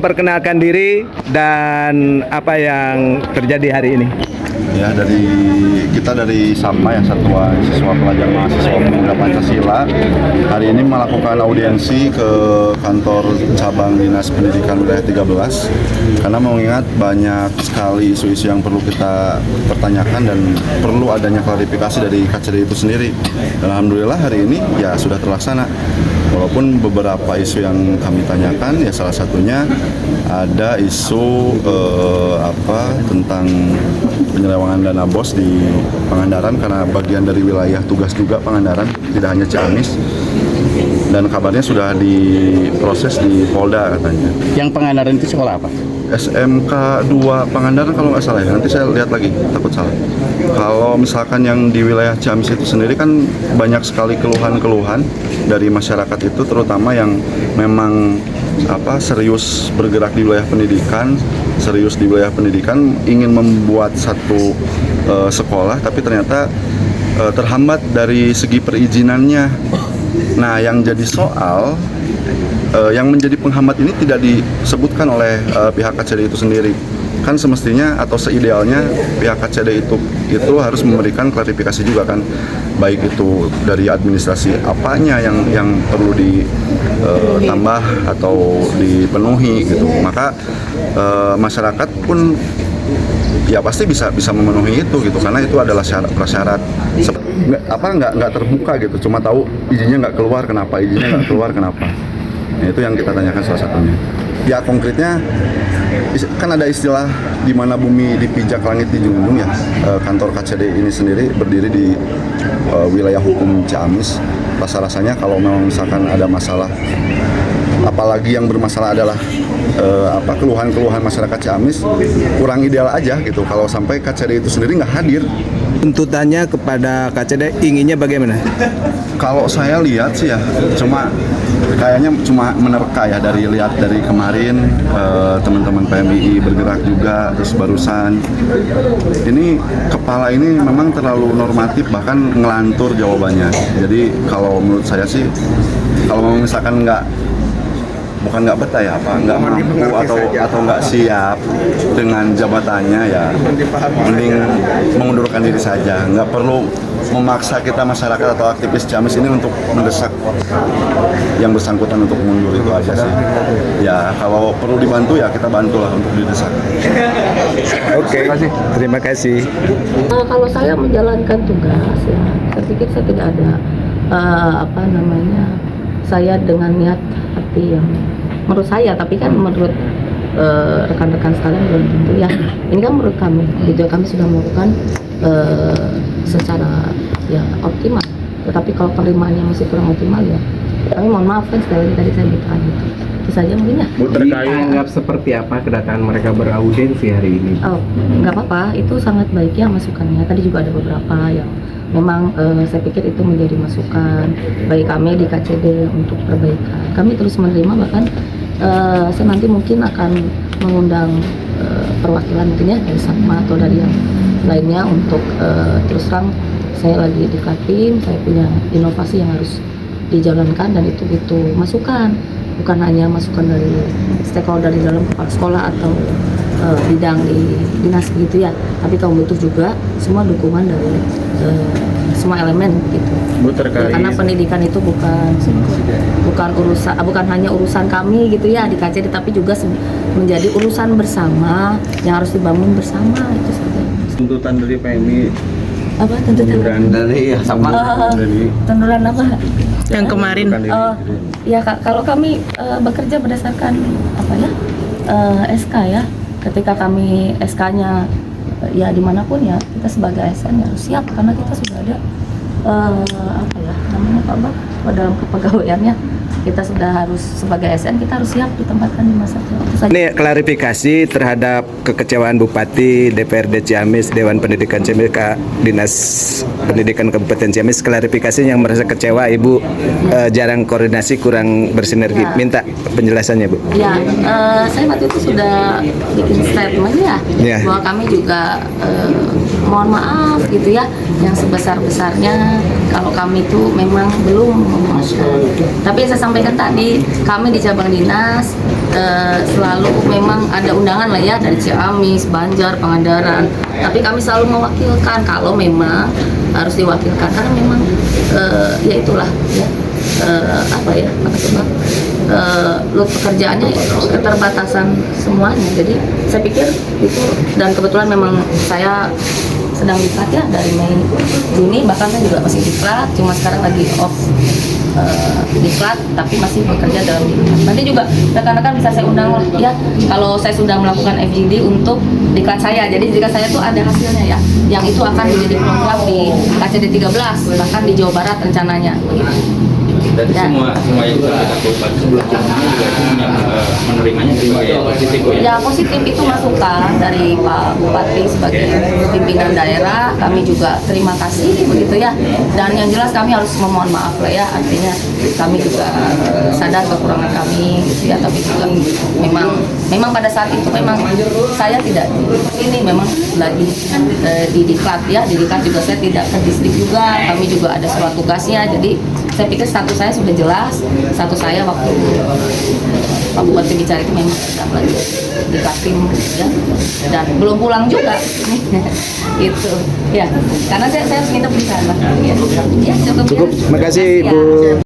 memperkenalkan diri dan apa yang terjadi hari ini. Ya, kita dari SAPMA ya, Satuan Siswa Pelajar Mahasiswa Pemuda Pancasila, hari ini melakukan audiensi ke kantor cabang Dinas Pendidikan Wilayah 13 karena mengingat banyak sekali isu-isu yang perlu kita pertanyakan dan perlu adanya klarifikasi dari KCD itu sendiri. Dan alhamdulillah hari ini ya sudah terlaksana. Walaupun beberapa isu yang kami tanyakan ya salah satunya ada isu tentang penyelewengan dana BOS di Pangandaran karena bagian dari wilayah tugas juga Pangandaran, tidak hanya Ciamis. Dan kabarnya sudah diproses di Polda katanya. Yang Pangandaran itu sekolah apa? SMK 2 Pangandaran kalau nggak salah ya, nanti saya lihat lagi, takut salah. Kalau misalkan yang di wilayah Ciamis itu sendiri kan banyak sekali keluhan-keluhan dari masyarakat itu, terutama yang memang serius bergerak di wilayah pendidikan, ingin membuat satu sekolah, tapi ternyata terhambat dari segi perizinannya. Nah, yang jadi soal, yang menjadi penghambat ini tidak disebutkan oleh pihak KCD itu sendiri. Kan semestinya atau seidealnya pihak KCD itu harus memberikan klarifikasi juga kan, baik itu dari administrasi apanya yang perlu ditambah atau dipenuhi gitu. Maka masyarakat pun ya pasti bisa memenuhi itu gitu, karena itu adalah prasyarat. Nggak terbuka gitu, cuma tahu izinnya nggak keluar kenapa. Nah, itu yang kita tanyakan salah satunya. Ya konkretnya kan ada istilah di mana bumi dipijak langit dijunjung ya. Kantor KCD ini sendiri berdiri di wilayah hukum Ciamis. Rasa-rasanya kalau memang misalkan ada masalah, apalagi yang bermasalah adalah keluhan-keluhan masyarakat Ciamis, kurang ideal aja gitu kalau sampai KCD itu sendiri nggak hadir. Tuntutannya kepada KCD inginnya bagaimana? Kalau saya lihat sih ya, kayaknya cuma menerka ya, dari kemarin teman-teman PMII bergerak juga, terus barusan ini kepala ini memang terlalu normatif, bahkan ngelantur jawabannya. Jadi kalau menurut saya sih, kalau misalkan bukan nggak betah ya, nggak mampu atau nggak siap dengan jabatannya, ya mending mengundurkan diri saja. Nggak perlu memaksa kita masyarakat atau aktivis Ciamis ini untuk mendesak yang bersangkutan untuk mundur, itu aja sih. Ya kalau perlu dibantu ya kita bantulah untuk didesak. Oke, terima kasih. Kalau saya menjalankan tugas ya, saya pikir saya tidak ada saya dengan niat hati yang menurut saya, tapi kan menurut rekan-rekan sekalian belum tentu ya. Ini kan menurut kami, gitu, kami sudah melakukan secara ya optimal. Tetapi kalau penerimaannya masih kurang optimal ya, kami mohon maaf kan, sekali lagi tadi saya minta gitu. Itu saja mungkin ya. Bu, terkait seperti apa kedatangan mereka beraudiensi hari ini? Oh, nggak apa-apa, itu sangat baik ya masukannya. Tadi juga ada beberapa yang memang saya pikir itu menjadi masukan bagi kami di KCD untuk perbaikan. Kami terus menerima, bahkan saya nanti mungkin akan mengundang perwakilan mungkin ya dari SAPMA atau dari yang lainnya untuk terus terang saya lagi dikatin, saya punya inovasi yang harus dijalankan, dan itu butuh masukan, bukan hanya masukan dari stakeholder di dalam kepala sekolah atau bidang di dinas gitu ya, tapi kamu butuh juga semua dukungan dari semua elemen gitu. Bu, terkait karena pendidikan itu bukan hanya urusan kami gitu ya di KCD, tapi juga menjadi urusan bersama yang harus dibangun bersama, itu saja. Tuntutan dari PMI Apa tuntutan? dari Tuntutan apa? Yang kemarin. Ya kalau kami bekerja berdasarkan SK ya. Ketika kami SK-nya ya dimanapun ya, kita sebagai ASN ya harus siap, karena kita sudah ada dalam kepegawaiannya, kita sudah harus sebagai ASN kita harus siap ditempatkan di masa tua. Ini klarifikasi terhadap kekecewaan Bupati, DPRD Ciamis, Dewan Pendidikan Ciamis, Dinas Pendidikan Kabupaten Ciamis. Klarifikasi yang merasa kecewa, Ibu jarang koordinasi, kurang bersinergi. Ya. Minta penjelasannya, Bu. Ya, saya waktu itu sudah bikin statement ya, bahwa kami juga mohon maaf gitu ya, yang sebesar-besarnya kalau kami itu memang belum memuaskan. Tapi saya sampaikan tadi, kami di cabang dinas selalu memang ada undangan lah ya dari Ciamis, Banjar, Pangandaran. Tapi kami selalu mewakilkan kalau memang harus diwakilkan karena memang ya itulah ya apa ya sebab pekerjaannya keterbatasan semuanya. Jadi saya pikir itu, dan kebetulan memang saya sedang diklat ya dari Mei Juni, bahkan saya juga masih diklat, cuma sekarang lagi off diklat tapi masih bekerja dalam diklat. Nanti juga rekan-rekan bisa saya undang ya kalau saya sudah melakukan FGD untuk diklat saya. Jadi jika saya tuh ada hasilnya ya, yang itu akan menjadi pelengkap di KCD 13 bahkan di Jawa Barat rencananya begitu. Jadi semua yang kita bupati sebelumnya juga menerimanya sebagai positif ya? Ya positif, itu masukan dari Pak Bupati sebagai pimpinan daerah. Kami juga terima kasih begitu ya. Dan yang jelas kami harus memohon maaf lah ya. Artinya kami juga sadar kekurangan kami gitu ya. Tapi juga memang pada saat itu memang saya tidak ini memang lagi di diklat ya. Di diklat juga saya tidak ke distrik juga. Kami juga ada surat tugasnya. Jadi saya pikir status saya sudah jelas. Status saya waktu Pak Bupati bicara itu memang sedang lagi di Kaltim ya, dan belum pulang juga itu ya, karena saya harus nginep di sana ya, cukup Cukup, ya. makasih Ya. Ibu.